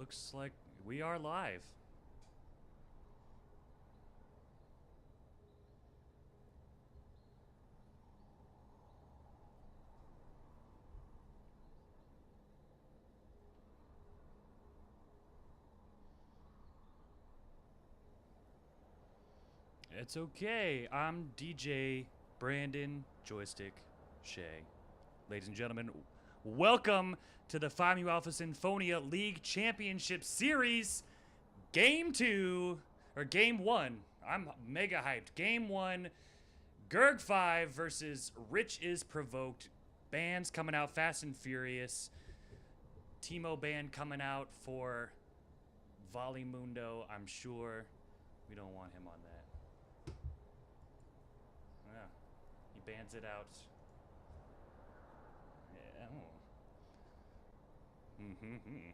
looks like we are live. It's okay. I'm DJ Brandon Joystick Shea. Ladies and gentlemen, welcome to the Phi Mu Alpha Sinfonia League Championship Series, Game 2, or Game 1. I'm mega hyped. Game 1, Gerg 5 versus Rich is Provoked. Bands coming out fast and furious. Timo band coming out for Volimundo, I'm sure. We don't want him on that. Yeah, he bans it out. Yeah. Mm-hmm.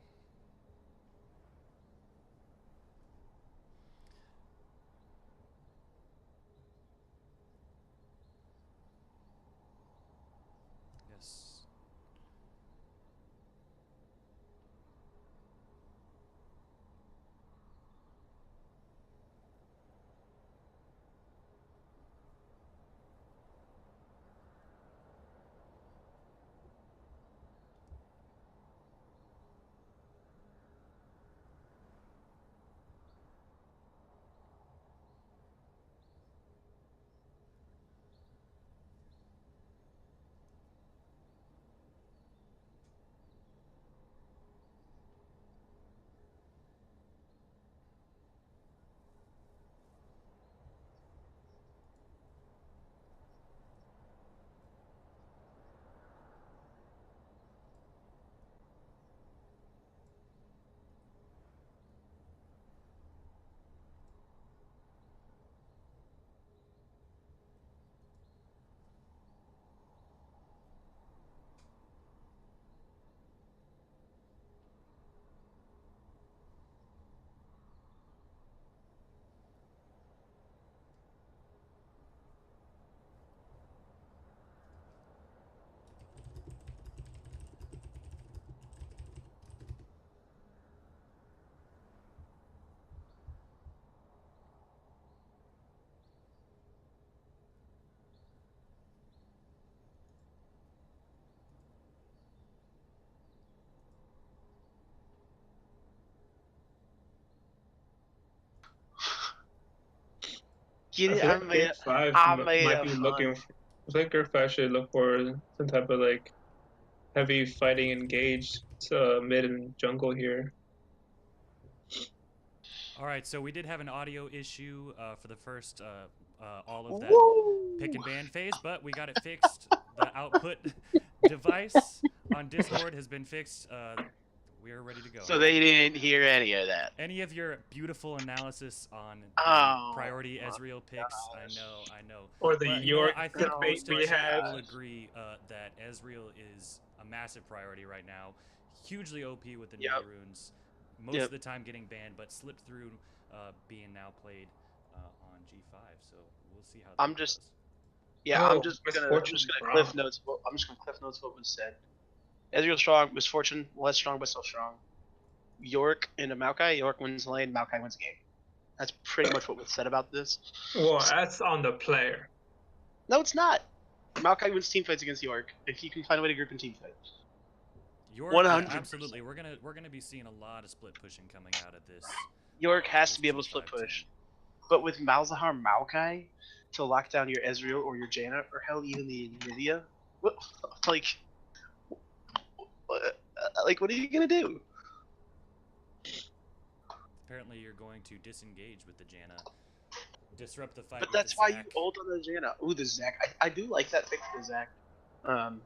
Yes. Get I it? feel like Game 5 might be looking for, I think Game 5 should look for some type of like heavy fighting engaged mid and jungle here. All right, so we did have an audio issue for the first all of that Woo! pick and ban phase, but we got it fixed. The output device on Discord has been fixed. We are ready to go. So they didn't hear any of that. Any of your beautiful analysis on the priority Ezreal picks, gosh. I know. Or the But, York I think most we of chat had. will agree that Ezreal is a massive priority right now. Hugely OP with the new runes. Most of the time getting banned, but slipped through being now played on G5. So we'll see how that goes. I'm just gonna cliff notes. I'm just gonna cliff notes what was said. Ezreal strong, Misfortune less strong but still strong. York into Maokai. York wins lane. Maokai wins game. That's pretty much what was said about this. Well, that's on the player. No, it's not. Maokai wins team fights against York if you can find a way to group in team fight. York, 100%. Absolutely. We're gonna be seeing a lot of split pushing coming out of this. York has to be able to split push, but with Malzahar Maokai to lock down your Ezreal or your Jaina or hell even the Nvidia, what are you gonna do? Apparently, you're going to disengage with the Jaina, disrupt the fight. But that's why you ult on the Jaina. Ooh, the Zac. I do like that pick for the Zac. And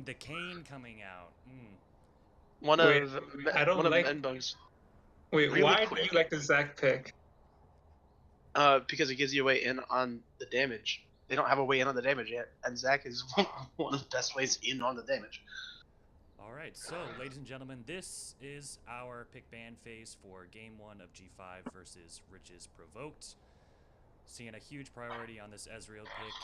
the Kane coming out. I don't like. Wait, really why do you like the Zac pick? Because it gives you a way in on the damage. They don't have a way in on the damage yet, and Zac is one of the best ways in on the damage. All right, so ladies and gentlemen, this is our pick ban phase for Game 1 of G5 versus Riches Provoked. Seeing a huge priority on this Ezreal pick.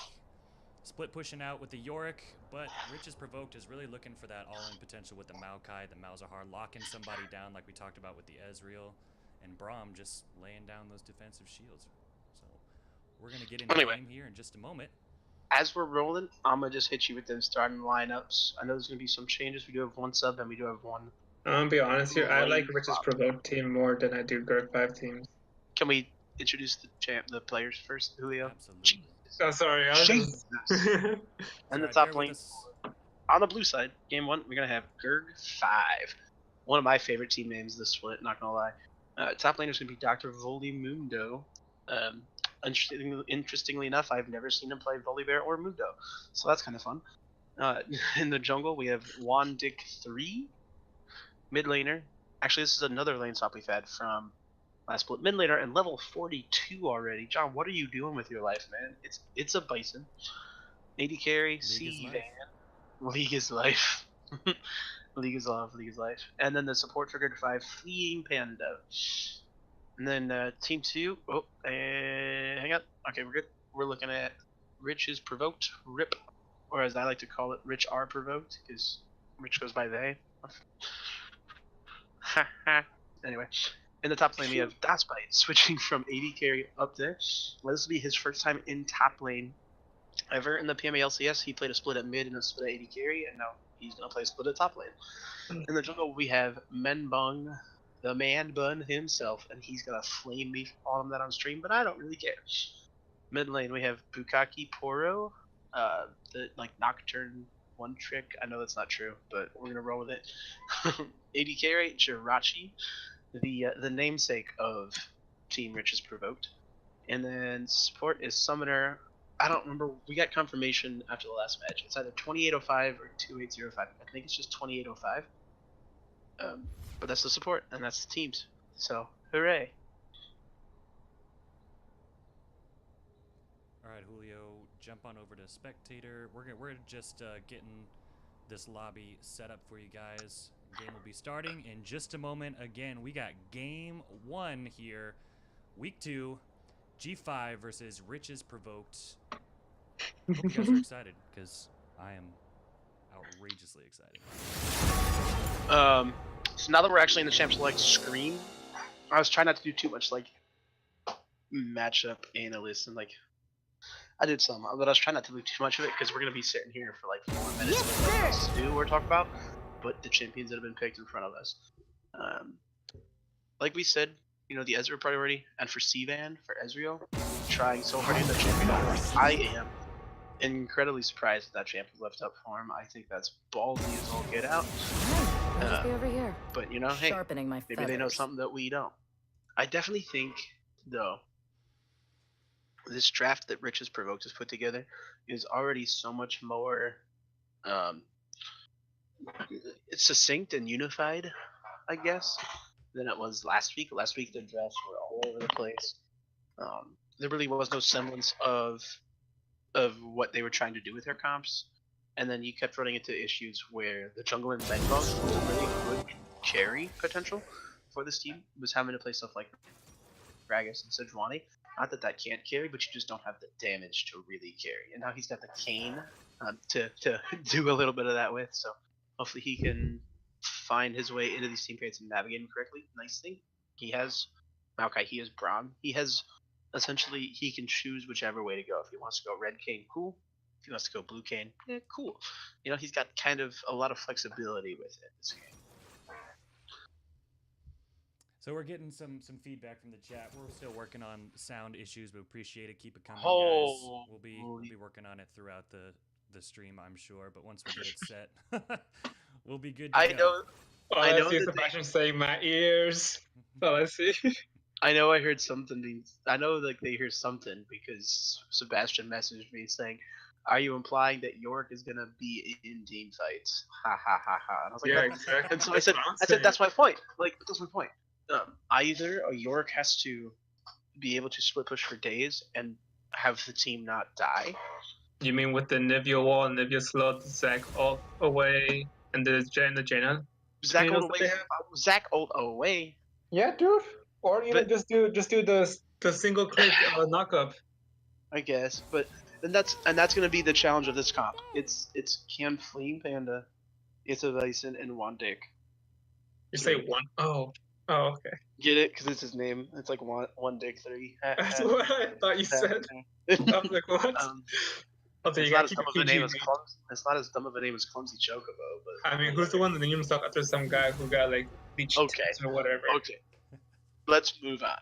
split pushing out with the Yorick, but Rich is Provoked is really looking for that all-in potential with the Maokai, the Malzahar, locking somebody down like we talked about with the Ezreal, and Braum just laying down those defensive shields. So we're going to get into game here in just a moment. As we're rolling, I'm going to just hit you with the starting lineups. I know there's going to be some changes. We do have one sub and we do have one. I'm going to be honest here. I like Rich's Provoked team more than I do Gurk 5 teams. Can we introduce the players first, Julio? Absolutely. Oh, sorry. And the top lane. On the blue side, game 1, we're going to have Gurg 5. One of my favorite team names this split, not going to lie. Top laner is going to be Dr. Volimundo. Interestingly enough, I've never seen him play Volibear or Mundo, so that's kind of fun. In the jungle, we have Wandick 3. Mid laner. Actually, this is another lane swap we've had from last split. Mid laner and level 42 already. John, what are you doing with your life, man? It's a bison. AD carry, C Van. League is life. League is love, League is life. And then the support triggered 5, Fleeing Panda. And then team 2, hang on. Okay, we're good. We're looking at Rich is Provoked, Rip, or as I like to call it, Rich are Provoked, because Rich goes by they. Anyway, in the top lane we have Dasbite switching from AD carry up there. Well, this will be his first time in top lane ever in the PMA LCS. He played a split at mid and a split at AD carry, and now he's going to play a split at top lane. In the jungle we have Menbung, the man bun himself, and he's going to flame me for calling him that on stream, but I don't really care. Mid lane we have Bukaki Poro, the Nocturne one trick. I know that's not true, but we're gonna roll with it. AD carry Jirachi, the namesake of Team Rich is Provoked, and then support is Summoner. I don't remember. We got confirmation after the last match. It's either 2805 or 2805. I think it's just 2805. But that's the support, and that's the teams. So hooray! All right, Julio, jump on over to spectator. We're just getting this lobby set up for you guys. Game will be starting in just a moment. Again, we got game 1 here, week 2, G5 versus Rich is Provoked. Hope you guys are excited, because I am outrageously excited. So now that we're actually in the Champ Select screen, I was trying not to do too much matchup analysis and I did some, but I was trying not to do too much of it because we're gonna be sitting here for 4 minutes with nothing else to do or talk about. But the champions that have been picked in front of us, like we said, the Ezreal priority, and for Sivan, for Ezreal, trying so hard in the champion. I am incredibly surprised that champ was left up for him. I think that's ballsy as all get out. Over here. But hey, Sharpening my maybe they know something that we don't. I definitely think, though, this draft that Rich is Provoked has put together is already so much more succinct and unified, I guess, than it was last week. Last week the drafts were all over the place. There really was no semblance of what they were trying to do with their comps, and then you kept running into issues where the jungle and Menbug was a really good carry potential for this team, was having to play stuff like Gragas and Sejuani. Not that can't carry, but you just don't have the damage to really carry. And now he's got the Kayn to do a little bit of that with, so hopefully he can find his way into these team fights and navigate them correctly. Nice thing, he has Maokai, he has Braum. He has, essentially, he can choose whichever way to go. If he wants to go red Kayn, cool. If he wants to go blue Kayn, cool. He's got kind of a lot of flexibility with it this game. So we're getting some feedback from the chat. We're still working on sound issues, but appreciate it. Keep it coming, guys. We'll be working on it throughout the stream, I'm sure. But once we get it set, we'll be good to go. I know Sebastian saying my ears. Oh, let's see. I know I heard something. I know they hear something because Sebastian messaged me saying, "Are you implying that York is gonna be in team fights?" Ha ha ha ha. And I was like, yeah, exactly. And so I said, that's my point. That's my point. Either a York has to be able to split push for days and have the team not die. You mean with the Nivea wall, Nivea slot, Zac all away, and the Jaina? Zac ult away. Zac ult away. Yeah, dude. Or even just do the single click knock up. I guess, but that's gonna be the challenge of this comp. It's can Fleeing Panda, it's a Bison, and One Dick. You say one? Oh, okay. Get it? Because it's his name. It's like one Dick 3. That's what I thought you said. I'm like, what? It's not as dumb of a name as Clumsy. It's not as dumb of a name as Clumsy Chocobo, but I mean, who's the one that named himself after some guy who got like bleached teeth or whatever? Okay, let's move on.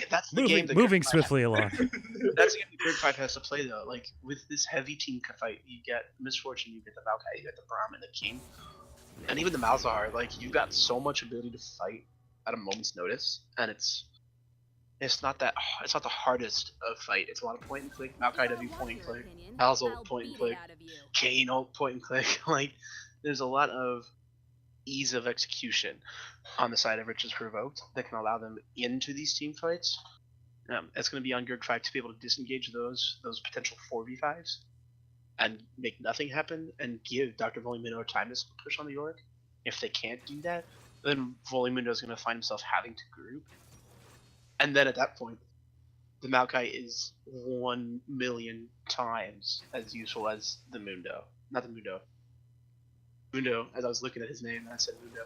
That's the game. Moving swiftly along. That's the game the Grid 5 has to play though. Like with this heavy team fight, you get Misfortune, you get the Maokai, you get the Brahmin, the King, and even the Malzahar. Like you've got so much ability to fight at a moment's notice, and it's not the hardest of fight. It's a lot of point and click. Maokai W point and click. Malzahar point and click. Kane ult point and click. Like there's a lot of ease of execution on the side of Riches Provoked that can allow them into these team fights. It's going to be on Grid 5 to be able to disengage those potential 4v5s and make nothing happen and give Dr. Volimundo time to push on the Yorick. If they can't do that, then Volimundo is going to find himself having to group. And then at that point, the Maokai is 1 million times as useful as the Mundo. Not the Mundo. Mundo, as I was looking at his name, I said Mundo.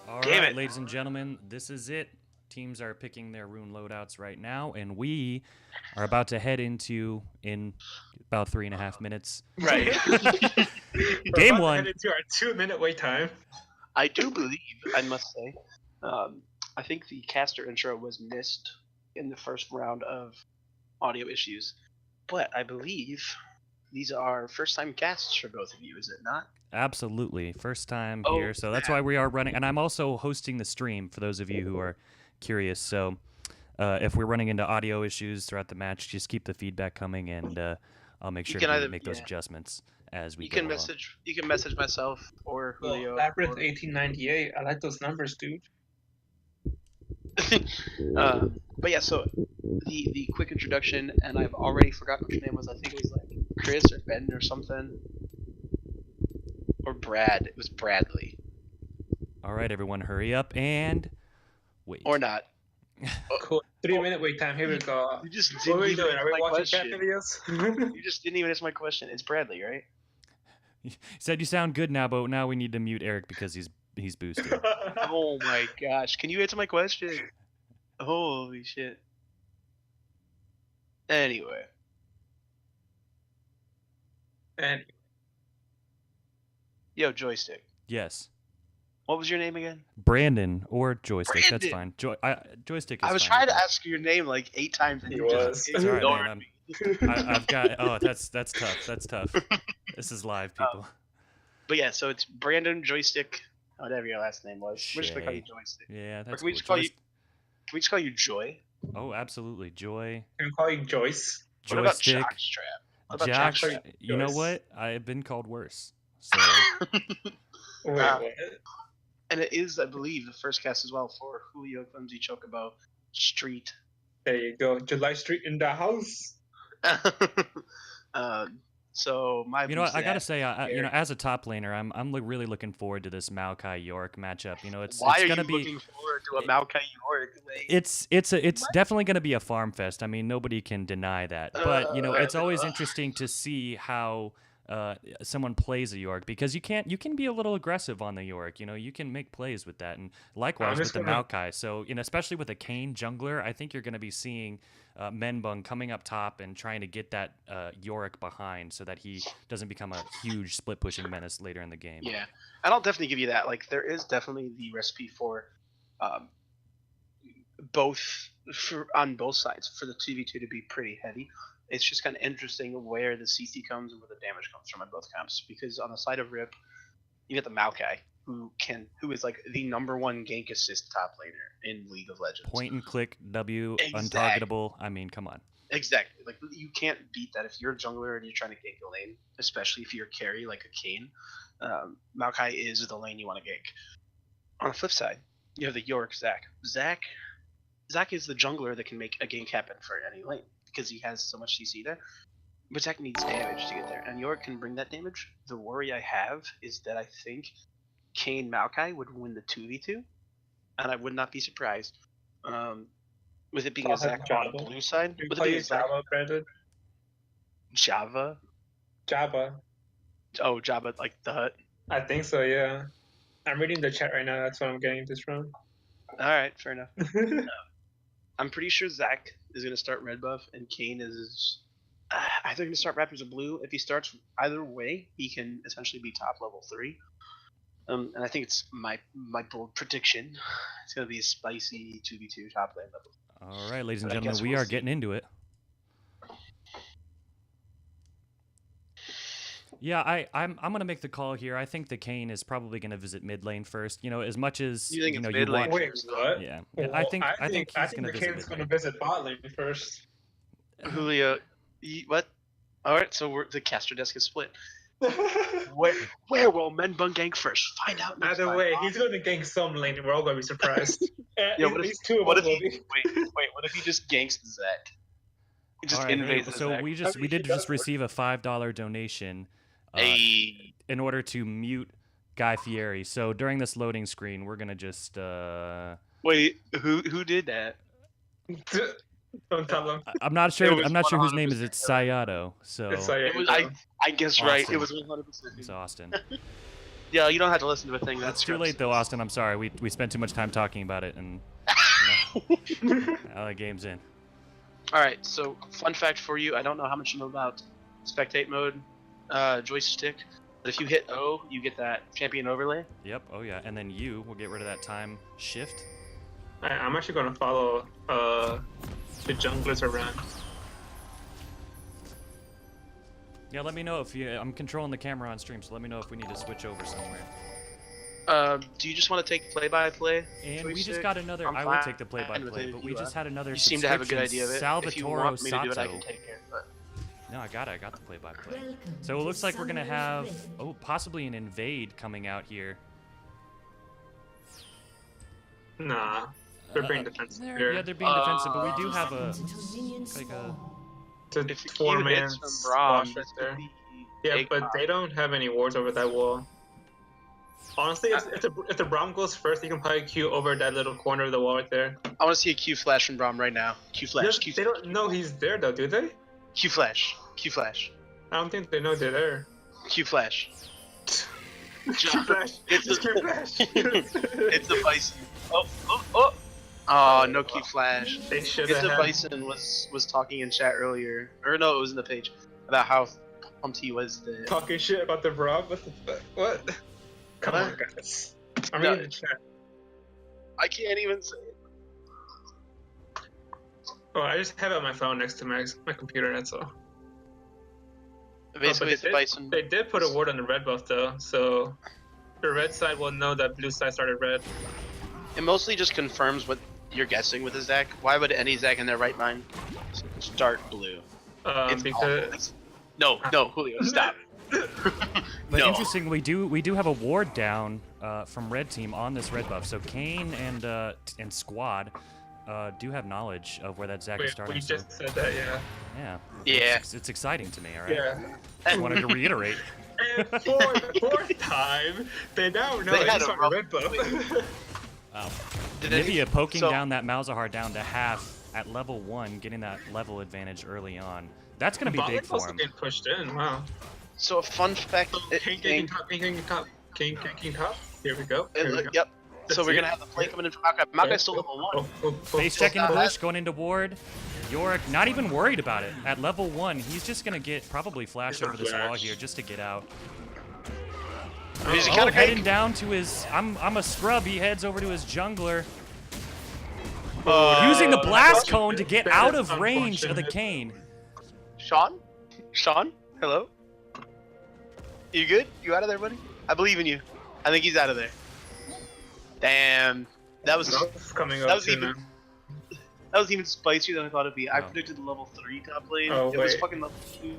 All right, ladies and gentlemen, this is it. Teams are picking their rune loadouts right now, and we are about to head into in about 3.5 minutes. Right. Game one. Head into our 2-minute wait time. I do believe, I must say, I think the caster intro was missed in the first round of audio issues, but I believe these are first-time casts for both of you, is it not? Absolutely, first time here, so that's why we are running. And I'm also hosting the stream for those of you who are curious. So if we're running into audio issues throughout the match, just keep the feedback coming, and I'll make sure to make those adjustments as we go along. You can message myself or Julio. Labyrinth 1898. I like those numbers, dude. But yeah, so the quick introduction, and I've already forgotten what your name was. I think it was like Chris or Ben or something. Or Brad. It was Bradley. All right, everyone, hurry up and wait. Or not. Cool. 3-minute wait time. Here we go. You just what are we doing? Are we watching question. cat videos? You just didn't even answer my question. It's Bradley, right? You said you sound good now, but now we need to mute Eric because he's boosted. Oh my gosh. Can you answer my question? Holy shit. Anyway. Yo, Joystick. Yes. What was your name again? Brandon or Joystick. Brandon. That's fine. Joystick is fine. I was trying to ask your name like 8 times. And you just ignored me. I've got. Oh, that's tough. That's tough. This is live, people. But yeah, so it's Brandon Joystick, whatever your last name was. Shay. We're just gonna call you Joystick. Yeah, that's. Can we just call you? Can we just call you Joy? Oh, absolutely, Joy. Can we call you Joyce? What about Jockstrap? Jockstrap. You know what? I've been called worse. So. Wait, what? And it is, I believe, the first cast as well for Julio Clumsy Chocobo Street. There you go, July Street in the house. So my. You know what? I gotta say, you know, as a top laner, I'm really looking forward to this Maokai Yorick matchup. You know, it's gonna be. Looking forward to a Maokai Yorick? It's definitely gonna be a farm fest. I mean, nobody can deny that. But you know, it's always interesting to see how someone plays a Yorick, because you can be a little aggressive on the Yorick. You know, you can make plays with that, and likewise with the Maokai. So, you know, especially with a Kane jungler, I think you're going to be seeing Menbung coming up top and trying to get that Yorick behind so that he doesn't become a huge split pushing menace later in the game. Yeah, and I'll definitely give you that. Like, there is definitely the recipe for on both sides for the 2v2 to be pretty heavy. It's just kind of interesting where the CC comes and where the damage comes from in both camps. Because on the side of Rip, you get the Maokai, who is like the #1 gank assist top laner in League of Legends. Point and click W, untargetable. I mean, come on. Exactly. Like, you can't beat that if you're a jungler and you're trying to gank a lane, especially if you're a carry like a Kane. Maokai is the lane you want to gank. On the flip side, you have the Yorick Zac. Zac is the jungler that can make a gank happen for any lane, because he has so much CC there. But Zac needs damage to get there, and Yorick can bring that damage. The worry I have is that I think Kane Maokai would win the 2v2, and I would not be surprised. With it being a Zac on the blue side. With it being a Zac, Java? Java. Oh, Java, like the hut. I think so, yeah. I'm reading the chat right now. That's what I'm getting this from. All right, fair enough. I'm pretty sure Zach is going to start red buff, and Kane is either going to start Raptors or blue. If he starts either way, he can essentially be top level 3. And I think it's my bold prediction. It's going to be a spicy 2v2 top lane level. All right, ladies and gentlemen, we are getting into it. Yeah, I'm gonna make the call here. I think the Kane is probably gonna visit mid lane first. You know, as much as you think you know it's you mid lane want. Wait, what? Yeah, I think he's gonna visit Kane's gonna visit bot lane first. Julio, what? All right, so the caster desk is split. Where will Menbun gank first? Find out. Either way, he's gonna gank some lane, and we're all gonna be surprised. Yeah, what if two of us will be? Wait, what if he just ganks Zach? He just invades so Zach. we did just receive a $5 donation. In order to mute Guy Fieri. So during this loading screen, we're gonna just wait. Who did that? Don't tell him. I'm not sure. I'm not sure whose name is. It's Sayato. So it's Sayato. It was, I guess Austin. right. It was 100%. It's Austin. Yeah, you don't have to listen to a thing. That's too late though, Austin. I'm sorry. We spent too much time talking about it, and now the game's in. All right. So fun fact for you: I don't know how much you know about spectate mode. Joystick, but if you hit O, you get that champion overlay. Yep. Oh yeah. And then you will get rid of that time shift. I'm actually gonna follow the junglers around. Yeah. Let me know if you. I'm controlling the camera on stream, so let me know if we need to switch over somewhere. Do you just want to take play-by-play? And we just got another. I will take the play-by-play, but we just had another. You seem to have a good idea of it. Salvatore if you want me to do it, I Sato. can take it. But... No, I got the play-by-play. So it looks like we're gonna have possibly an invade coming out here. Nah, they're being defensive here. Yeah, they're being defensive, but we do have a like a 4-man squash right there. Yeah, but they don't have any wards over that wall. Honestly, if the Braum goes first, he can probably Q over that little corner of the wall right there. I want to see a Q flash from Braum right now. Q flash. They don't know he's there though, do they? Q flash. Q flash. I don't think they know they're there. Q flash. Q flash. It's Q flash. It's the Bison. Oh, no Q flash. They should have. It's the Bison was talking in chat earlier, or no, it was in the page about how pumped he was. Talking shit about the Braum. What? Come on, guys. I'm reading the chat. I can't even say it. Oh, I just have it on my phone next to my computer, that's all. Basically, it's Bison. They did put a ward on the red buff, though, so the red side will know that blue side started red. It mostly just confirms what you're guessing with a Zach. Why would any Zach in their right mind start blue? Because... No, Julio, stop. But interesting, we do have a ward down from red team on this red buff. So Kane and squad do have knowledge of where that Zach is starting. We just said that, yeah. Yeah. Yeah. It's exciting to me, all right? Yeah. Just wanted to reiterate. And for the fourth time, they now know he's on a red buff. Wow. Nivea poking down that Malzahar down to half at level 1, getting that level advantage early on. That's going to be big for him. Getting pushed in, wow. So a fun fact... King top. Here we go. Yep. So we're going to have the play coming in from Makai. Makai's still level 1. Face checking the bush, going into ward. Yorick not even worried about it. At level 1, he's just going to get probably flash over this wall here just to get out. Heading down to his... I'm a scrub. He heads over to his jungler. Using the blast cone to get out of range of the Kane. Sean? Hello? You good? You out of there, buddy? I believe in you. I think he's out of there. Damn. That was even spicier than I thought it'd be. I predicted the level 3 top lane. It was fucking level 2.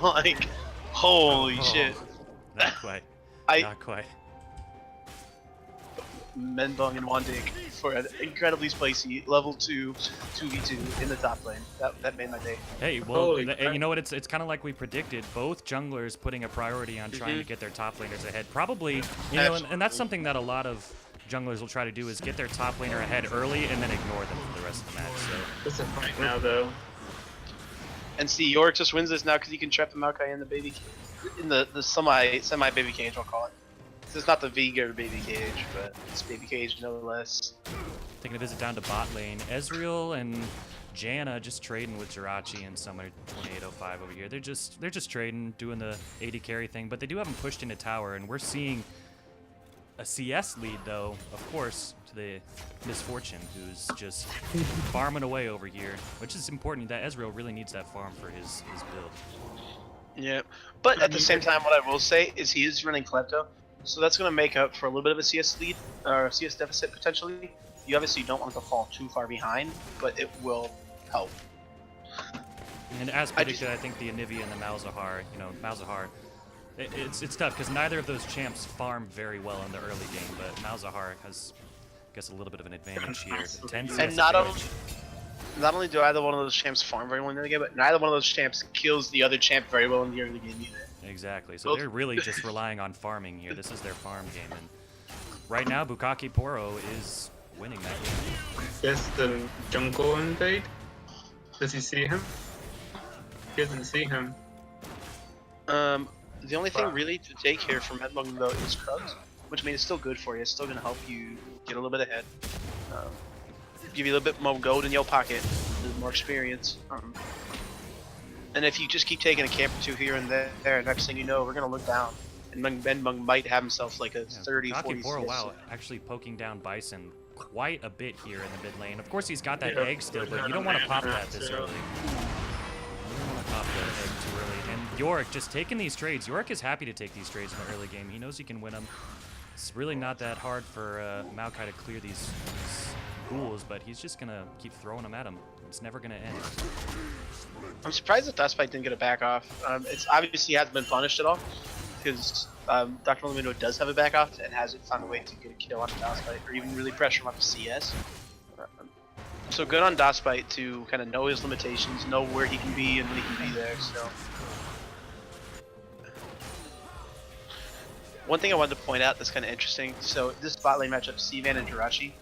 Like, holy shit. Not quite. Not quite. Menbung and Wandig for an incredibly spicy level 2 2v2 in the top lane. That made my day. Hey, well, you know what? It's kind of like we predicted. Both junglers putting a priority on trying to get their top laners ahead. Probably, you know, and that's something that a lot of junglers will try to do is get their top laner ahead early and then ignore them for the rest of the match. So. It's a fight now, though. And see, Yorick just wins this now because he can trap the Maokai in the baby, in the semi baby cage. I'll call it. This is not the Veigar baby cage, but it's baby cage no less. Taking a visit down to bot lane. Ezreal and Janna just trading with Jirachi and Summoner 2805 over here. They're just trading, doing the AD carry thing, but they do have him pushed into tower, and we're seeing a CS lead though, of course, to the Misfortune, who's just farming away over here, which is important. That Ezreal really needs that farm for his build. Yeah, but at the same time, what I will say is he is running Klepto, so that's going to make up for a little bit of a CS lead, or a CS deficit potentially. You obviously don't want it to fall too far behind, but it will help. And as predicted, I think the Anivia and the Malzahar, Malzahar, it's tough because neither of those champs farm very well in the early game, but Malzahar has, I guess, a little bit of an advantage here. And not only do either one of those champs farm very well in the early game, but neither one of those champs kills the other champ very well in the early game either. Exactly. So they're really just relying on farming here. This is their farm game, and right now Bukaki Poro is winning that game. Yes, the jungle invade. Does he see him? He doesn't see him. The only thing really to take here from Headlong though is Krugs, which means it's still good for you. It's still going to help you get a little bit ahead. Give you a little bit more gold in your pocket, a little more experience. And if you just keep taking a camp or two here and there, next thing you know, we're going to look down. And Meng might have himself like a 30, 40 Poro, wow, actually poking down Bison quite a bit here in the mid lane. Of course, he's got that egg still, but you don't want to pop that this early. You don't want to pop the egg too early. And Yorick just taking these trades. Yorick is happy to take these trades in the early game. He knows he can win them. It's really not that hard for Maokai to clear these ghouls, but he's just going to keep throwing them at him. It's never going to end. I'm surprised that Dustbite didn't get a back off. It's obviously hasn't been punished at all, because Dr. Lamino does have a back off and hasn't found a way to get a kill on Dustbite or even really pressure him off the CS. So good on Dustbite to kind of know his limitations, know where he can be and when he can be there. So one thing I wanted to point out that's kind of interesting. So this bot lane matchup, Sivan and Jirachi.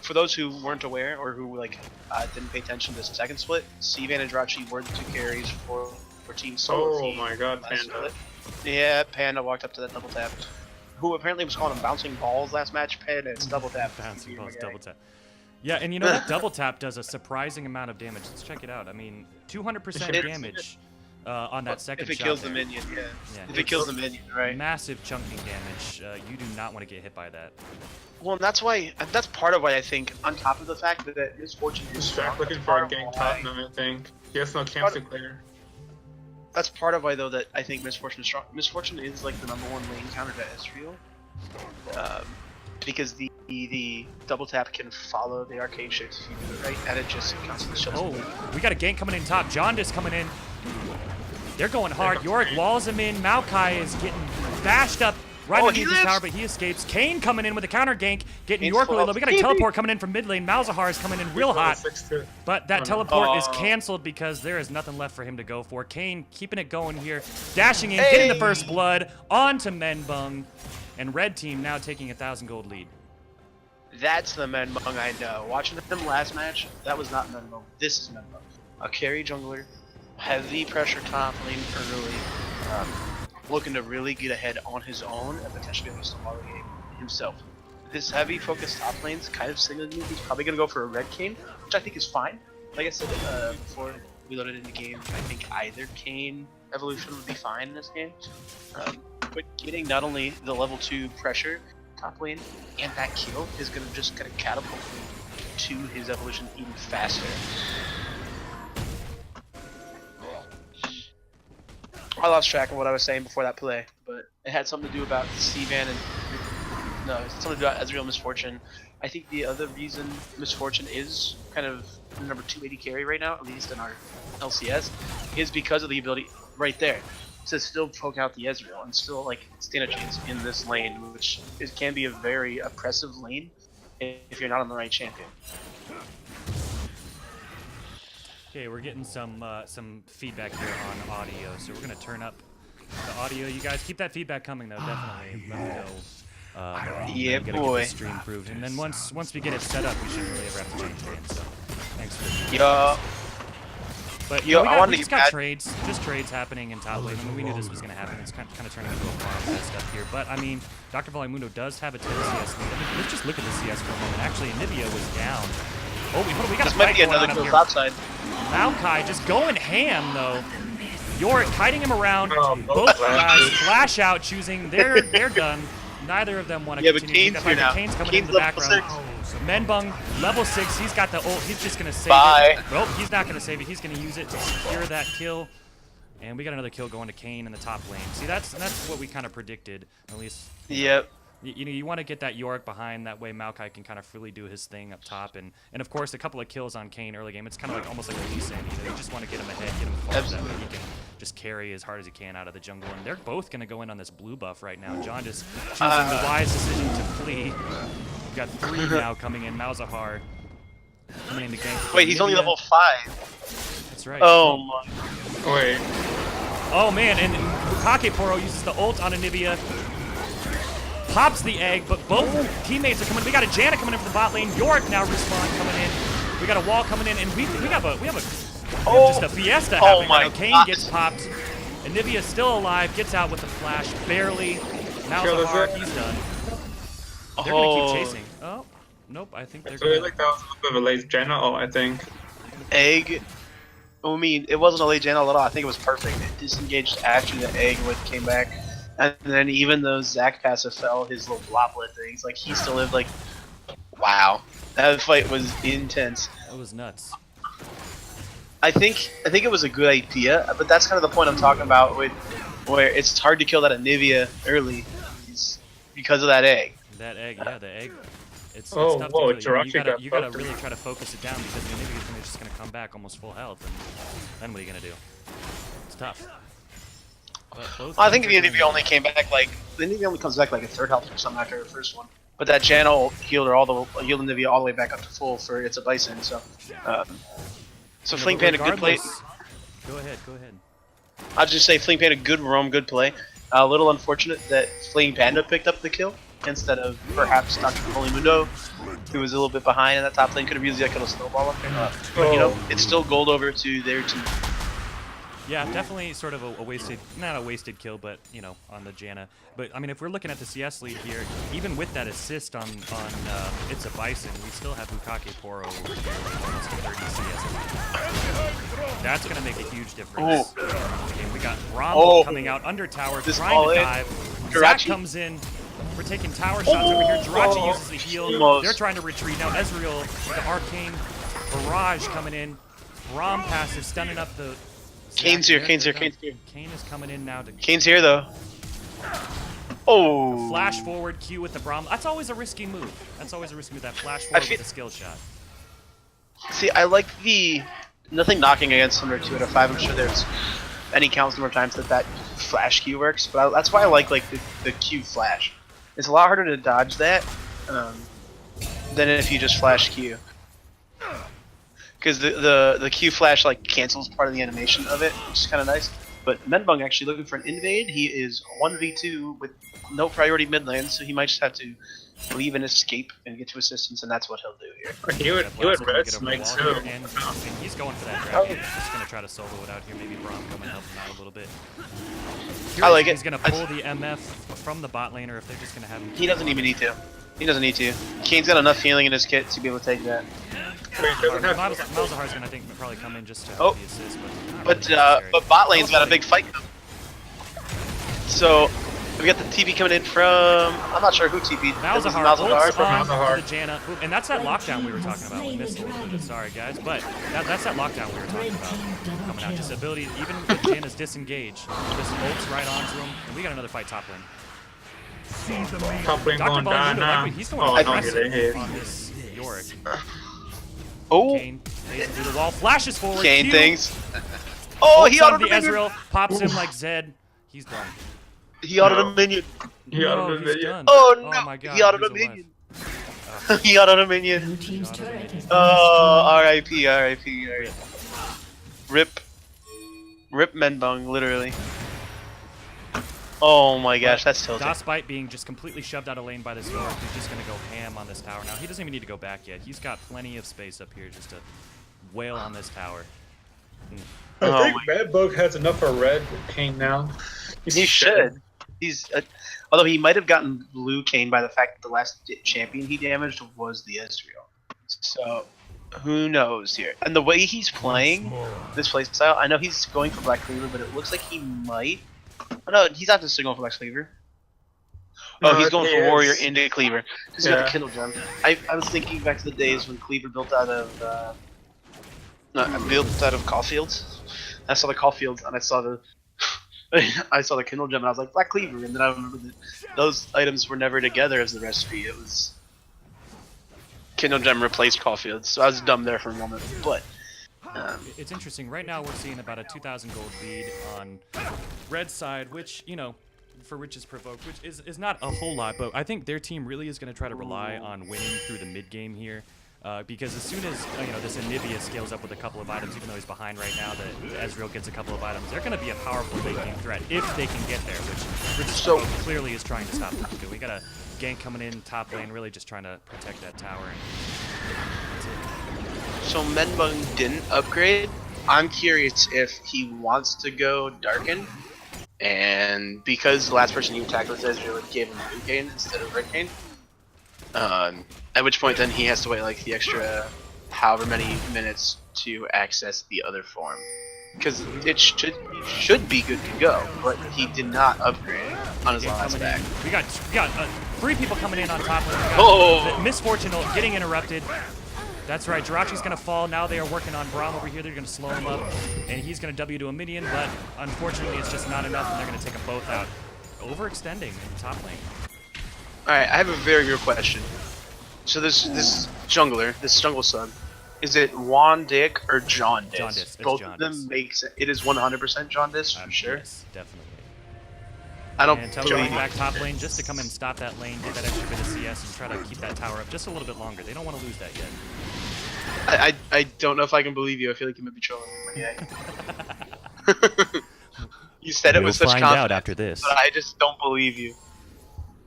For those who weren't aware or who didn't pay attention to this second split, Sivan and Jirachi were the two carries for Team Solo. Oh my God, Panda! Split. Yeah, Panda walked up to that double tap. Who apparently was calling him bouncing balls last match. Panda, it's double tap. Bouncing balls, double tap. Yeah, and you know that double tap does a surprising amount of damage. Let's check it out. I mean, 200% damage on that second shot. If it kills the minion, yeah. If it kills the minion, right? Massive chunking damage. You do not want to get hit by that. Well, and that's part of why I think, on top of the fact that Misfortune is strong, looking for a gank top now, I think. He has no camps to clear. That's part of why, though, that I think Misfortune is strong. Misfortune is like the #1 lane counter to Ezreal, because the double tap can follow the arcane shapes if you do it right, and it just constantly shows. Oh, we got a gank coming in top. Jaundice coming in. They're going hard. Yorick walls him in. Maokai is getting bashed up right underneath his tower, but he escapes. Kane coming in with a counter gank, getting Yorick really low. We got a teleport coming in from mid lane. Malzahar is coming in real hot, but that teleport is canceled because there is nothing left for him to go for. Kane keeping it going here, dashing in, getting the first blood onto Menbung, and red team now taking 1,000 gold lead. That's the Menbung I know. Watching them last match, that was not Menbung. This is Menbung. A carry jungler, heavy pressure top lane early, looking to really get ahead on his own and potentially host a lot of game himself. This heavy focused top lane's kind of signaling me he's probably going to go for a red Kane, which I think is fine. Like I said before we loaded in the game, I think either Kane evolution would be fine in this game. But getting not only the level 2 pressure top lane and that kill is going to just kind of catapult him to his evolution even faster. I lost track of what I was saying before that play, but it had something to do about Sivan and no, it had something to do about Ezreal Misfortune. I think the other reason Misfortune is kind of the number 280 carry right now, at least in our LCS, is because of the ability right there to still poke out the Ezreal and still like stand a chance in this lane, which can be a very oppressive lane if you're not on the right champion. Okay, we're getting some feedback here on audio, so we're gonna turn up the audio. You guys keep that feedback coming though, definitely. Let me know. Yeah, boy. Get the stream improved, and then once we get it set up, we shouldn't really ever have to change hands. So, thanks for the feedback. Yeah. But Yo, we just got trades, just trades happening in top lane. I mean, we knew this was going to happen. It's kind of turning into a farm fest up here. But, I mean, Dr. Valimundo does have a 10 CS lead. I mean, let's just look at the CS for a moment. Actually, Anivia was down. Oh, we got this might be another kill top side. Maokai just going ham, though. Yorick kiting him around. Both guys flash out, choosing they're done. Neither of them want to continue. But Kane's here now. Kane's coming in the background. Menbung, level 6. He's got the ult. He's just going to save it. Nope, he's not going to save it. He's going to use it to secure that kill. And we got another kill going to Kane in the top lane. See, that's what we kind of predicted, at least. Yep. You want to get that Yorick behind. That way Maokai can kind of freely do his thing up top. And of course, a couple of kills on Kane early game. It's kind of like almost like a Lee Sin. You just want to get him ahead, get him far that way he can just carry as hard as he can out of the jungle. And they're both going to go in on this blue buff right now. John just choosing the wise decision to flee. We've got 3 now coming in. Malzahar coming in to gank. Wait, he's only level 5. That's right. Oh my. Wait. Oh man, and Bukake Poro uses the ult on Anivia. Pops the egg, but both teammates are coming. We got a Janna coming in from the bot lane. Yorick now respawn coming in. We got a wall coming in, and we have just a fiesta happening. My Kane God. gets popped. Anivia still alive, gets out with the flash, barely. Malzahar, he's done. They're gonna keep chasing. Oh, nope. I think they're gonna. Like that was a little bit of a late Janna ult, I think. Egg. I mean, it wasn't a late Janna at all. I think it was perfect. It disengaged after the egg came back. And then even though Zach passive fell, his little bloblet things, like he still lived. Like, wow, that fight was intense. That was nuts. I think it was a good idea, but that's kind of the point I'm talking about with where it's hard to kill that Anivia early because of that egg. That egg, yeah, the egg. It's whoa, tough whoa, to kill. You gotta really try to focus it down because the Anivia's just gonna come back almost full health, and then what are you gonna do? It's tough. I think the Anivia only came back like the Anivia only comes back like a 3rd health or something after the first one. But that Janna healed Anivia all the way back up to full for It's a Bison. So, Fling Panda good play. Go ahead. I'll just say Fling Panda good roam, good play. A little unfortunate that Fling Panda picked up the kill instead of perhaps Dr. Valimundo, who was a little bit behind in that top lane. Could have used that little snowball up there. But you know, it's still gold over to their team. Yeah, definitely sort of a wasted, not a wasted kill, but, you know, on the Janna. But, I mean, if we're looking at the CS lead here, even with that assist on It's a Bison, we still have Bukake Poro almost to 30 CS. That's going to make a huge difference. Again, we got Rom coming out under tower, trying to dive. Zach comes in. We're taking tower shots over here. Jirachi uses the heal. They're trying to retreat. Now Ezreal, the arcane barrage coming in. Rom passive, stunning up the... Kane's here. Kane is coming in now. Kane's here though. Oh. Flash forward, Q with the Braum. That's always a risky move. That flash forward with a skill shot. See, I like the nothing knocking against number 2 out of 5. I'm sure there's any countless number of times that flash Q works, but that's why I like the Q flash. It's a lot harder to dodge that than if you just flash Q. Because the Q flash like cancels part of the animation of it, which is kind of nice. But Menbung actually looking for an invade. He is 1v2 with no priority mid lane, so he might just have to leave and escape and get to assistance, and that's what he'll do here. He would red smite too. And he's going for that dragon. He's just going to try to solo it out here. Maybe Braum come and help him out a little bit. I like it. He's going to pull the MF from the bot lane, or if they're just going to have him. He doesn't even need to. Kane's got enough healing in his kit to be able to take that. Malzahar's gonna, I think, probably come in just to help the assist, but bot lane's got a big fight coming. So we got the TP coming in from I'm not sure who TP'd. Malzahar from Malzahar. Janna, and that's that lockdown we were talking about. We missed it a little bit. Sorry guys, but that's that lockdown we were talking about coming out. Just ability, even with Janna's disengage, just ults right onto him, and we got another fight top lane. Top lane going down now. He's going aggressive on this Yorick. Oh! Kane plays through the wall, flashes forward. Kane things. Oh, he autoed the Ezreal, pops him like Zed. He's done. He autoed a minion. He autoed a minion. Oh no! Oh my God, he autoed a minion. He autoed a minion. Oh, R.I.P. R.I.P. Rip Menbung, literally. Oh my gosh, that's tilting. Despite being just completely shoved out of lane by this Yorick, he's just going to go ham on this tower. Now, he doesn't even need to go back yet. He's got plenty of space up here just to wail on this tower. I think Redbug has enough for Red Kane now. He should. He's although he might have gotten blue Kane by the fact that the last champion he damaged was the Ezreal. So who knows here? And the way he's playing this playstyle, I know he's going for Black Cleaver, but it looks like he might. Oh, no, he's not just going for Black Cleaver. Oh, he's going for Warrior into Cleaver. He's got the Kindle Gem. I was thinking back to the days when Cleaver built out of Caulfields. I saw the Caulfields and I saw the Kindle Gem and I was like, Black Cleaver, and then I remember that those items were never together as the recipe. It was Kindle Gem replaced Caulfields, so I was dumb there for a moment. But it's interesting. Right now we're seeing about a 2,000 gold lead on red side, which, you know, for Rich's Provoke, which is not a whole lot, but I think their team really is going to try to rely on winning through the mid game here. Because as soon as this Anivia scales up with a couple of items, even though he's behind right now, that Ezreal gets a couple of items, they're going to be a powerful late game threat if they can get there, which Rich's Provoke clearly is trying to stop them from doing. We got a gank coming in top lane, really just trying to protect that tower. And that's it. So Menbung didn't upgrade. I'm curious if he wants to go Darken, and because the last person you attacked was Ezreal, it gave him Blue Kane instead of Red Kane. At which point then he has to wait like the extra however many minutes to access the other form. Because it should be good to go, but he did not upgrade on his last back. We got 3 people coming in on top lane. Misfortune getting interrupted. That's right, Jirachi's going to fall. Now they are working on Braum over here. They're going to slow him up, and he's going to W to a minion, but unfortunately it's just not enough, and they're going to take them both out. Overextending in the top lane. Alright, I have a very real question. So this jungle sub, is it Wandick or Jaundice? Jaundice. Both of them makes it. It is 100% Jaundice for sure. Yes, definitely. I don't. And teleporting back top lane just to come and stop that lane, get that extra bit of CS, and try to keep that tower up just a little bit longer. They don't want to lose that yet. I don't know if I can believe you. I feel like you might be trolling me. Yeah. You said it with such confidence. We'll find out after this. But I just don't believe you.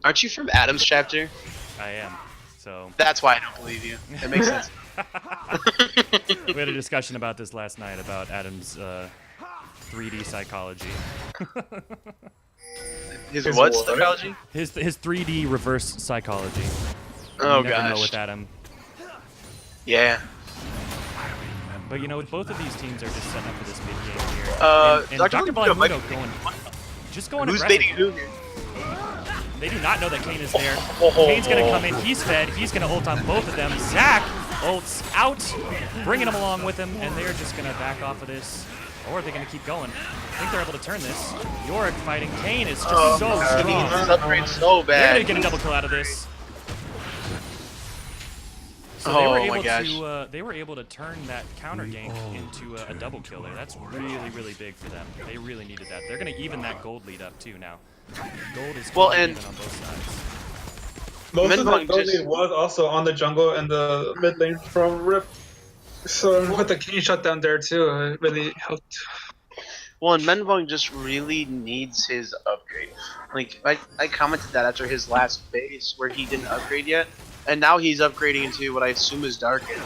Aren't you from Adam's chapter? I am. So that's why I don't believe you. That makes sense. We had a discussion about this last night about Adam's 3D psychology. His what psychology? His 3D reverse psychology. Oh gosh. Never know with Adam. Yeah. But both of these teams are just setting up for this mid game here. And Dr. Blind going Who's aggressive. baiting who here? They do not know that Kane is there. Kane's going to come in. He's fed. He's going to ult on both of them. Zac ults out, bringing him along with him, and they're just going to back off of this. Or are they going to keep going? I think they're able to turn this. Yorick fighting Kane is just so strong. He's upgrade so bad. They're going to get a double kill out of this. So they were able to turn that counter gank into a double kill there. That's really, really big for them. They really needed that. They're going to even that gold lead up too now. Gold is even on both sides. Most of the gold lead was also on the jungle and the mid lane from Rip. So with the Kane shutdown there too, it really helped. Well, and Menbong just really needs his upgrade. Like, I commented that after his last base where he didn't upgrade yet. And now he's upgrading into what I assume is Darken.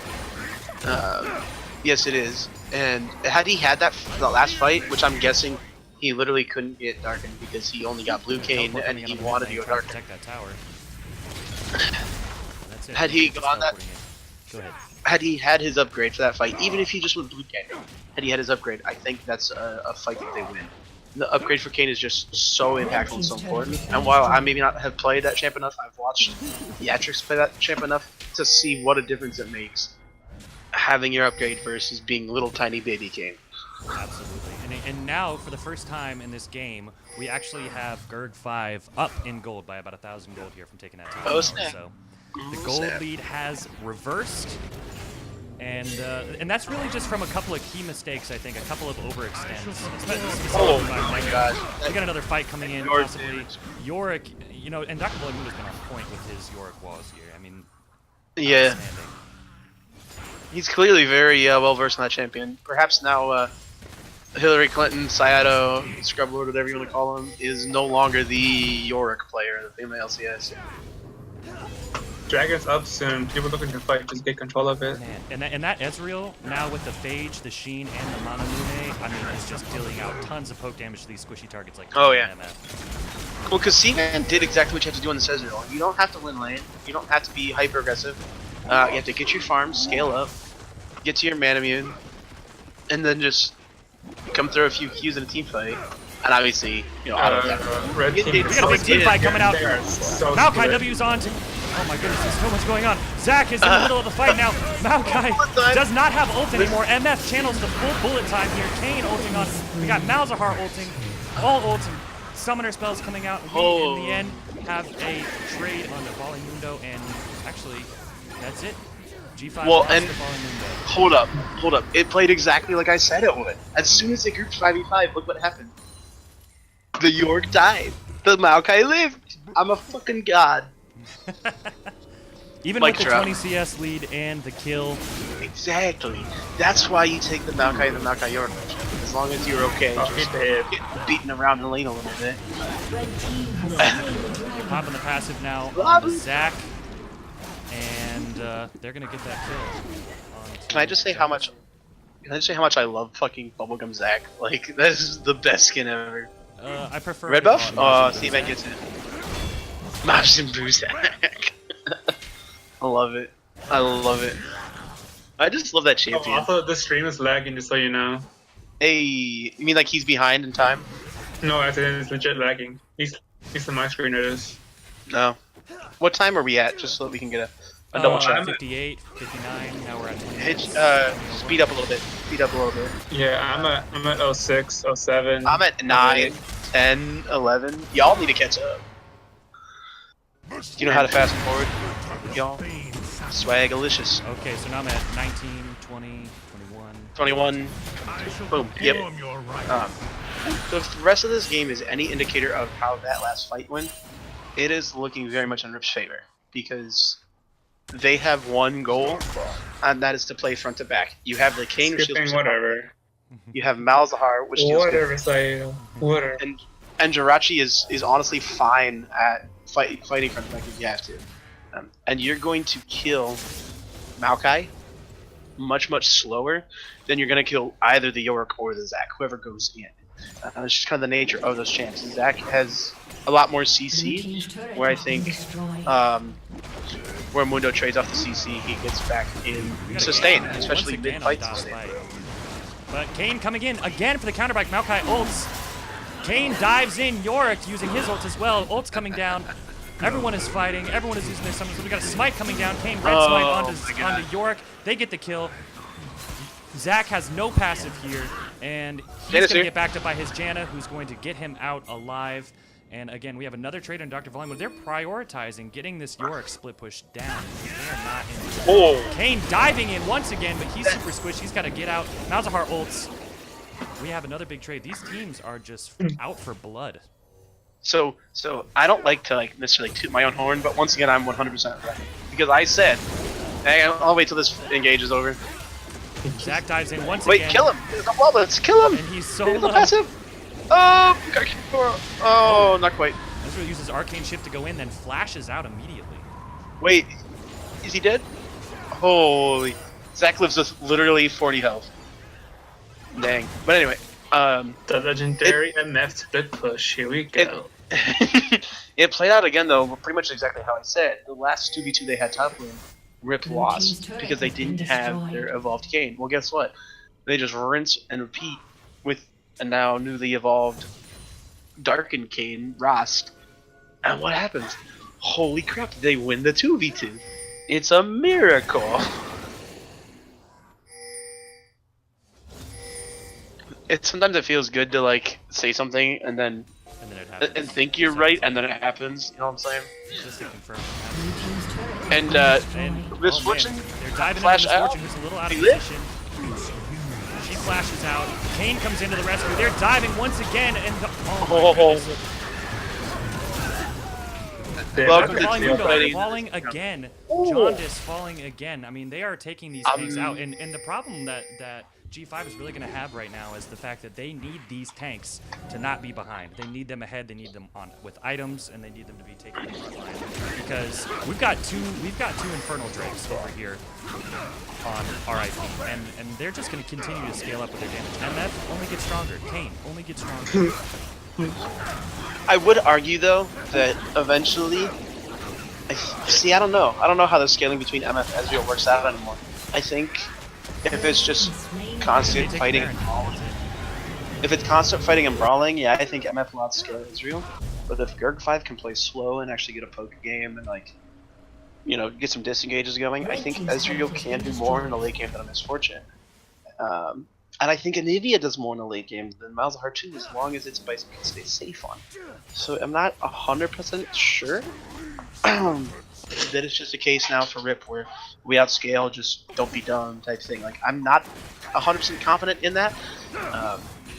Yes, it is. And had he had that last fight, which I'm guessing he literally couldn't get Darken because he only got Blue Cane and he wanted to go Darken. Protect that tower. That's it. Had he gone that, go ahead. Had he had his upgrade for that fight, even if he just went Blue Cane, had he had his upgrade, I think that's a fight that they win. The upgrade for Kane is just so impactful and so important. And while I maybe not have played that champ enough, I've watched Theatrics play that champ enough to see what a difference it makes having your upgrade versus being little tiny baby Kane. Absolutely. And now, for the first time in this game, we actually have Gurg 5 up in gold by about 1,000 gold here from taking that tower. So the gold lead has reversed. And that's really just from a couple of key mistakes, I think, a couple of overextends. Oh my gosh. We got another fight coming in, possibly. Yorick, and Dr. Blood has been on point with his Yorick walls here. I mean, yeah. He's clearly very well versed in that champion. Perhaps now Hillary Clinton, Sayato, Scrublord, whatever you want to call him, is no longer the Yorick player, the PMA LCS. dragon's up soon. People looking to fight, just get control of it. Man, and that Ezreal, now with the Phage, the Sheen, and the Manamune, I mean, is just dealing out tons of poke damage to these squishy targets like Oh, yeah. MF. Well, because Seaman did exactly what you have to do on the Ezreal. You don't have to win lane. You don't have to be hyper aggressive. You have to get your farms, scale up, get to your Manamune, and then just come throw a few Qs in a team fight. And obviously, you know, auto attack. Red team. We got a big team fight coming out. So Maokai good. W's on to... Oh my goodness, there's so much going on. Zach is in the middle of the fight now. Maokai does not have ult anymore. MF channels the full bullet time here. Kane ulting on. We got Malzahar ulting. All ults and summoner spells coming out. We, in the end, have a trade on the Mundo, and actually, that's it. G5 Well, lost and to Mundo. hold up. It played exactly like I said it would. As soon as they grouped 5v5, look what happened. The York died. The Maokai lived. I'm a fucking god. Even Like with the drop. 20 CS lead and the kill. Exactly. That's why you take the Maokai and the Maokai York. As long as you're okay. Oh, Just he did. get beaten around the lane a little bit. Popping the passive now on Lobby. the Zach. And they're going to get that kill. Can I just say how much? Can I just say how much I love fucking Bubblegum Zac? Like, this is the best skin ever. I prefer Red to call buff? it Oh, Majin Buu Seaman Zach. gets it. Majin Buu Zac. I love it. I love it. I just love that Oh, champion. also, the stream is lagging, just so you know. Hey, you mean like he's behind in time? No, I said it's legit lagging. At least on my screen it is. No. What time are we at? Just so that we can get a double check. 58, 59, now we're at 20 Hit, minutes. speed up a little bit. Speed up a little bit. Yeah, I'm at 06, 07. I'm at 9, 10, 11. Y'all need to catch up. Do you know how to fast forward? Y'all? Swagalicious. Okay, so now I'm at 19, 20, 21. 21. Boom. Yep. So if the rest of this game is any indicator of how that last fight went, it is looking very much in Rip's favor. Because they have one goal, and that is to play front to back. You have the Kane, which Skipping deals whatever. You have Malzahar, which deals Whatever, Sayo. Whatever. and Jirachi is honestly fine at fighting front to back if you have to. And you're going to kill Maokai much slower than you're going to kill either the York or the Zac, whoever goes in. It's just kind of the nature of those champs. Zac has a lot more CC, where I think where Mundo trades off the CC, he gets back in sustain, especially mid-fight sustain. But Kane coming in again for the counterback. Maokai ults. Kane dives in. Yorick using his ult as well. Ult's coming down. Everyone is fighting. Everyone is using their summons. We got a smite coming down. Kane red smite onto Yorick. They get the kill. Zach has no passive here, and he's going to get backed up by his Janna, who's going to get him out alive. And again, we have another trade on Dr. Volume. They're prioritizing getting this Yorick split push down. They are not in. Kane diving in once again, but he's super squished. He's got to get out. Malzahar ults. We have another big trade. These teams are just out for blood. So I don't like to necessarily toot my own horn, but once again, I'm 100% right. Because I said, hey, I'll wait till this engage is over. Zach dives in once again. Wait, kill him! Well, let's kill him! And he's so Here's the low. passive! Oh, oh, not quite. Ezreal uses Arcane Shift to go in, then flashes out immediately. Wait, is he dead? Holy. Zach lives with literally 40 health. Dang. But anyway, the legendary MF split push. Here we go. It played out again, though, pretty much exactly how I said. The last 2v2 they had top lane, Rip lost because they didn't have their evolved Kane. Well, guess what? They just rinse and repeat with a now newly evolved Darkened Kane, Rost. And what happens? Holy crap, they win the 2v2. It's a miracle. Sometimes it feels good to say something and then it happens. And think you're right, and then it happens. You know what I'm saying? Just to confirm. And Misfortune, they're diving flash into out. Misfortune, who's a little out of position. She flashes out. Kane comes into the rescue. They're diving once again, and falling again. Jaundice falling again. I mean, they are taking these tanks out, and the problem that G5 is really going to have right now is the fact that they need these tanks to not be behind. They need them ahead. They need them on with items, and they need them to be taking the front line because we've got two Infernal Drakes over here on RIP, and they're just going to continue to scale up with their damage, and that only gets stronger. Kane only gets stronger. I would argue though that eventually, I don't know. I don't know how the scaling between MF and Ezreal works out anymore. I think if it's just constant fighting, and brawling, yeah, I think MF will outscale Ezreal. But if Gurg5 can play slow and actually get a poke game and like, you know, get some disengages going, I think Ezreal can do more in the late game than a Misfortune. And I think Anidia does more in the late game than Malzahar too, as long as its base can stay safe on. So I'm not 100% sure that it's just a case now for Rip where we outscale, just don't be dumb type thing. Like, I'm not 100% confident in that.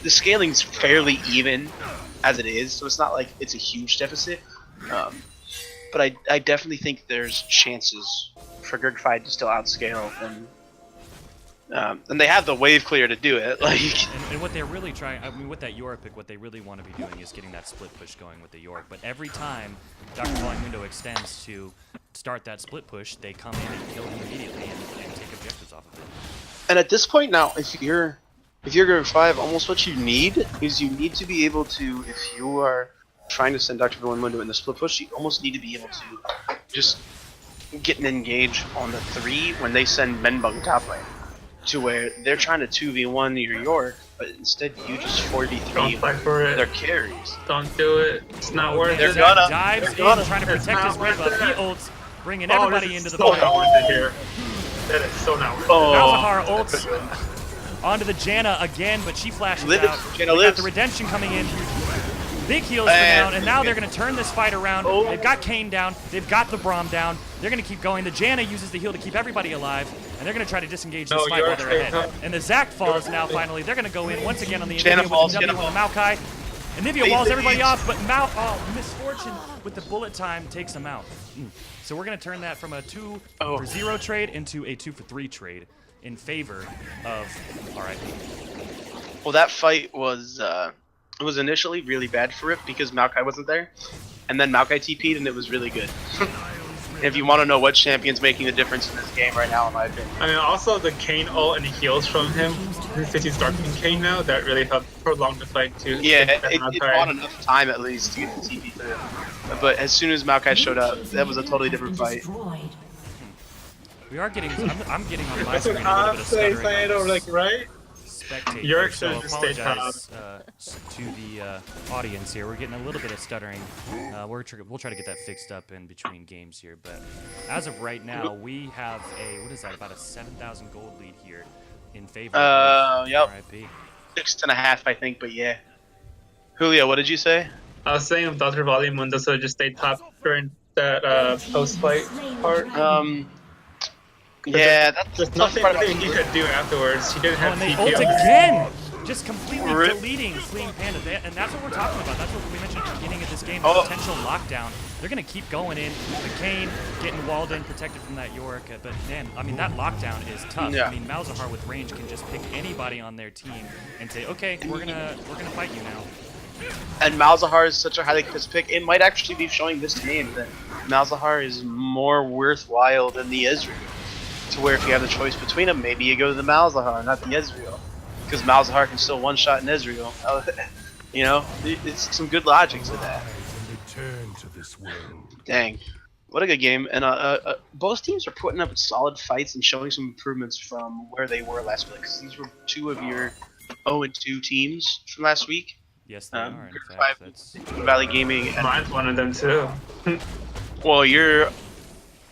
The scaling's fairly even as it is, so it's not like it's a huge deficit. But I definitely think there's chances for Gurg5 to still outscale, and they have the wave clear to do it. Like, and what they're really trying, I mean, with that York pick, what they really want to be doing is getting that split push going with the York. But every time Dr. Falling Window extends to start that split push, they come in and kill him immediately and take objectives off of it. And at this point now, if you're Gurg5, almost what you need is you need to be able to, if you are trying to send Dr. Falling Window in the split push, you almost need to be able to just get an engage on the 3 when they send Menbung top lane. To where they're trying to 2v1 your York, but instead you just 4v3 their carries. Don't do it. It's not worth They're it. gonna. Dives They're gonna. in, trying to protect his red buff. He ults, bringing Oh, everybody into the so fight. not worth it here. That is so not worth it. Malzahar ults onto the Janna again, but she flashes out. Janna We lives. got the redemption coming in. Big heals for down, and now they're going to turn this fight around. They've got Kane down. They've got the Braum down. They're going to keep going. The Janna uses the heal to keep everybody alive, and they're going to try to disengage this fight while they're ahead. And the Zac falls now, finally. They're going to go in once again on the Anivia with the W on Maokai. Anivia walls everybody off, but Misfortune with the bullet time takes them out. So we're going to turn that from a 2 for 0 trade into a 2 for 3 trade in favor of RIP. Well, that fight was it was initially really bad for Rip because Maokai wasn't there, and then Maokai TP'd and it was really good. If you want to know what champion's making the difference in this game right now, in my opinion. I mean, also the Kane ult and the heals from him, since he's darkening Kane now, that really helped prolong the fight too. Yeah, it bought enough time at least to get the TP through. But as soon as Maokai showed up, that was a totally different fight. We are getting, I'm getting on my That's screen what a little I'm bit of saying, stuttering. or like, right? Spectate. York So should just stay apologize to the audience here. We're getting a little bit of stuttering. We'll try to get that fixed up in between games here. But as of right now, we have about a 7,000 gold lead here in favor of Yep. RIP. 6.5, I think, but yeah. Julio, what did you say? I was saying if Dr. Volume Mundo should just stay top during that post-fight part. Yeah, that's There's the tough nothing part about he could do afterwards. He didn't have And they TP. ult again! Just completely Rip. deleting Fleeing Panda. And that's what we're talking about. That's what we mentioned at the beginning of this game, Oh. potential lockdown. They're going to keep going in. The Kane getting walled in, protected from that York. But man, I mean, that lockdown is tough. Yeah. I mean, Malzahar with range can just pick anybody on their team and say, okay, we're gonna fight you now. And Malzahar is such a highly contested pick. It might actually be showing this game that Malzahar is more worthwhile than the Ezreal. To where if you have the choice between them, maybe you go to the Malzahar, not the Ezreal. Because Malzahar can still one-shot an Ezreal. You know, it's some good logic to that. Dang. What a good game. And both teams are putting up solid fights and showing some improvements from where they were last week. Because these were two of your 0-2 teams from last week. Yes, they are. In Group fact, 5, that's Valley Gaming. And, Mine's one of them too. well, you're...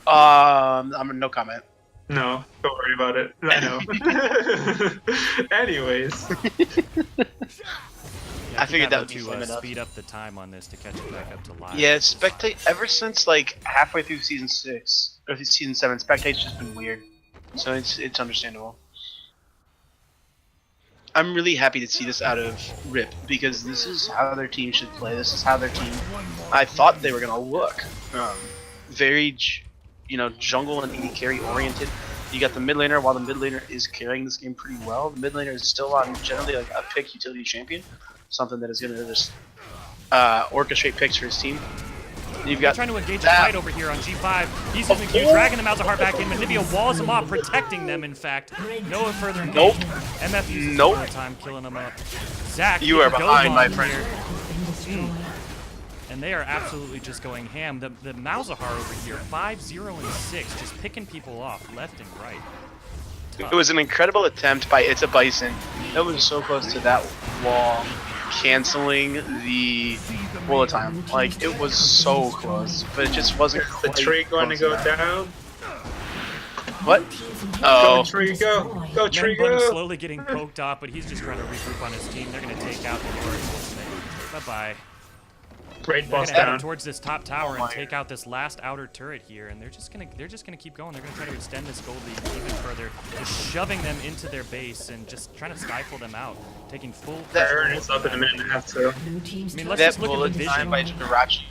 I'm no comment. No, don't worry about it. I know. Anyways. I figured that would be to fun enough. speed up the time on this to catch it back up to live. Yeah, Spectate, ever since like halfway through season 6, or season 7, Spectate's just been weird. So it's understandable. I'm really happy to see this out of Rip, because this is how their team should play. This is how their team, I thought they were going to look. Very, you know, jungle and AD carry oriented. You got the mid laner. While the mid laner is carrying this game pretty well, the mid laner is still on generally like a pick utility champion, something that is going to just orchestrate picks for his team. You've got trying to engage a fight over here on G5. He's using Q, dragging the Malzahar back in, but Nivea walls him off, protecting them, in fact. No further engagement. MF uses more time, killing him up. Zach, you are behind, my friend. And they are absolutely just going ham. The Malzahar over here, 5-0 and 6, just picking people off left and right. Tough. It was an incredible attempt by It's a Bison. That was so close to that wall canceling the bullet time. Like, it was so close, but it just wasn't the tree going to go down? What? Oh. Go tree, go! Go tree, go! go! Slowly getting poked off, but he's just trying to regroup on his team. They're going to take out the Lord. Bye-bye. Great boss down down towards this top tower and take out this last outer turret here, and they're just gonna keep going. They're gonna try to extend this gold lead even further, just shoving them into their base and just trying to stifle them out, taking full. That turn is up in a minute and a half too. I mean, let's just look at the vision. By Jirachi.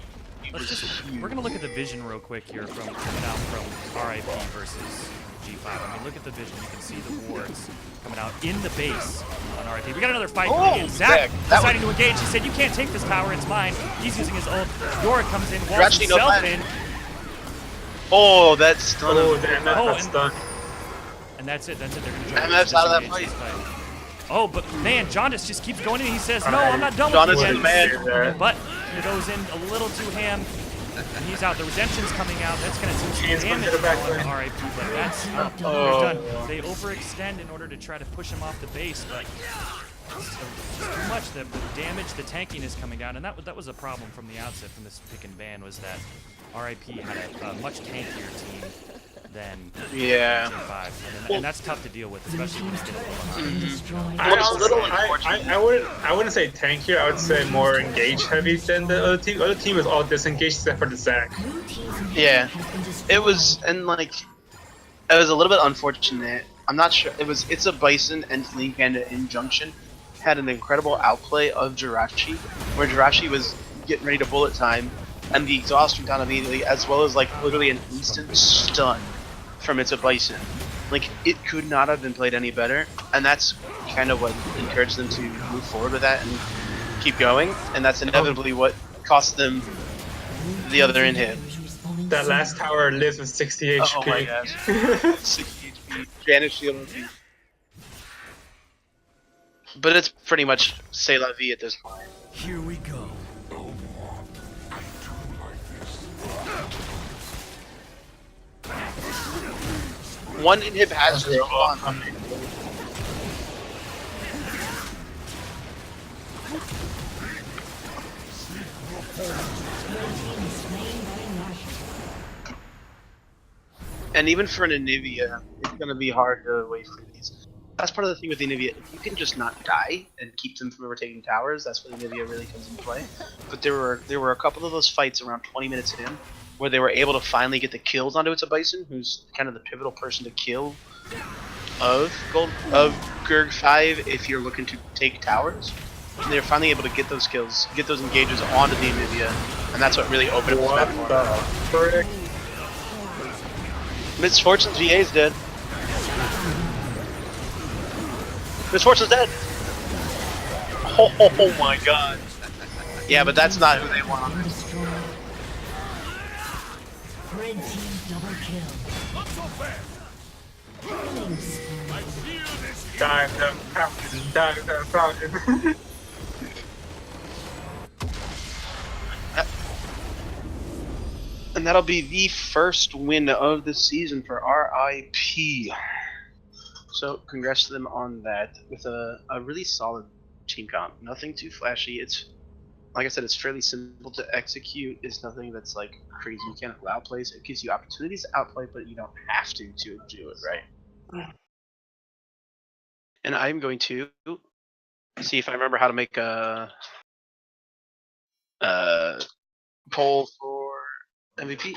We're gonna look at the vision real quick here from coming out from RIP versus G5. I mean, look at the vision. You can see the wards coming out in the base on RIP. We got another fight coming in. Zach deciding to engage. He said, "You can't take this tower. It's mine." He's using his ult. Yorick comes in, walls himself in. Oh, that's stun. Oh, damn, that's stun. And that's it. That's it. They're gonna try to MF's out of that fight. Oh, but man, Jaundice just keeps going in. He says, "No, I'm not done with you yet." But it goes in a little too ham. And he's out. The redemption's coming out. That's going to do some damage on RIP, but that's they're done. They overextend in order to try to push him off the base, but just too much. The damage, the tankiness coming out, and that was a problem from the outset from this pick and ban, was that RIP had a much tankier team than G5, and that's tough to deal with, especially when you get I wouldn't say tankier. I would say more engage heavy than the other team. The other team was all disengaged except for the Zach. Yeah, it was, and like, it was a little bit unfortunate. I'm not sure. It's a Bison and Link and Injunction had an incredible outplay of Jirachi, where Jirachi was getting ready to bullet time, and the exhaust went down immediately, as well as like literally an instant stun from It's a Bison. Like, it could not have been played any better, and that's kind of what encouraged them to move forward with that and keep going, and that's inevitably what cost them the other in-hit. That last tower lives with 60 HP. Oh my gosh. 60 HP. Vanish shield on me. But it's pretty much c'est la vie at this point. Here we go. One inhib has to be on. And even for an Anivia, it's going to be hard to wait for these. That's part of the thing with the Anivia. If you can just not die and keep them from overtaking towers, that's where the Anivia really comes into play. But there were a couple of those fights around 20 minutes in where they were able to finally get the kills onto It's a Bison, who's kind of the pivotal person to kill of Gurg 5 if you're looking to take towers. And they're finally able to get those kills, get those engages onto the Anivia, and that's what really opened up the map for them. Misfortune's VA is dead. Misfortune's dead! Oh my god. Yeah, but that's not who they want on this. Red team double kill. Dive the fountain. And that'll be the first win of the season for RIP. So congrats to them on that with a really solid team comp. Nothing too flashy. It's, like I said, it's fairly simple to execute. It's nothing that's like crazy mechanical outplays. It gives you opportunities to outplay, but you don't have to do it, right? And I'm going to see if I remember how to make a poll for MVP.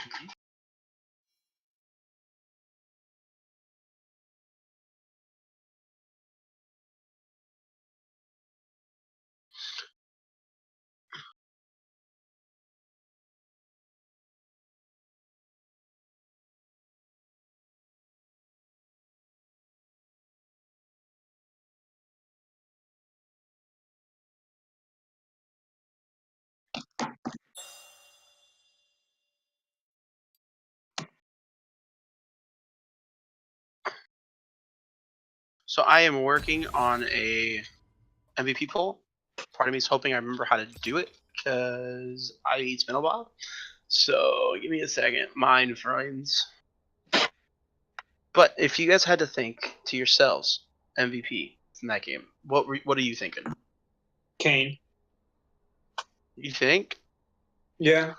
So I am working on a MVP poll. Part of me is hoping I remember how to do it because it's been a while. So give me a second, mind friends. But if you guys had to think to yourselves, MVP in that game, what are you thinking? Kane. You think? Yeah.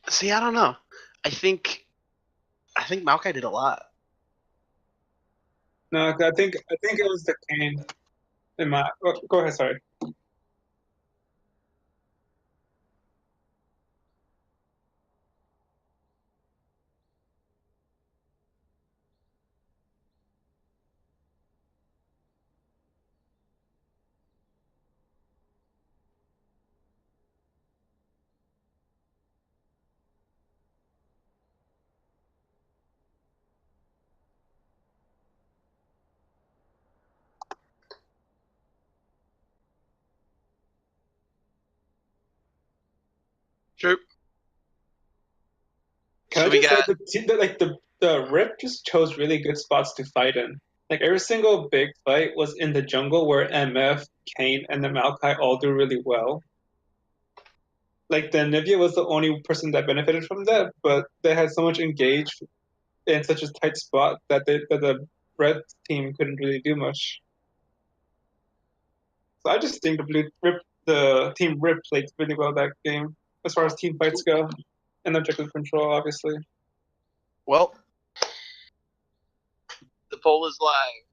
See, I don't know. I think Maokai did a lot. No, I think it was the Kane. In my go ahead, sorry. True. Can So I we just say got the Rip just chose really good spots to fight in. Like every single big fight was in the jungle where MF, Kane, and the Maokai all do really well. Like the Nivea was the only person that benefited from that, but they had so much engaged in such a tight spot that the red team couldn't really do much. So I just think the team Rip played really well that game as far as team fights go, and objective control, obviously. well. The poll is live.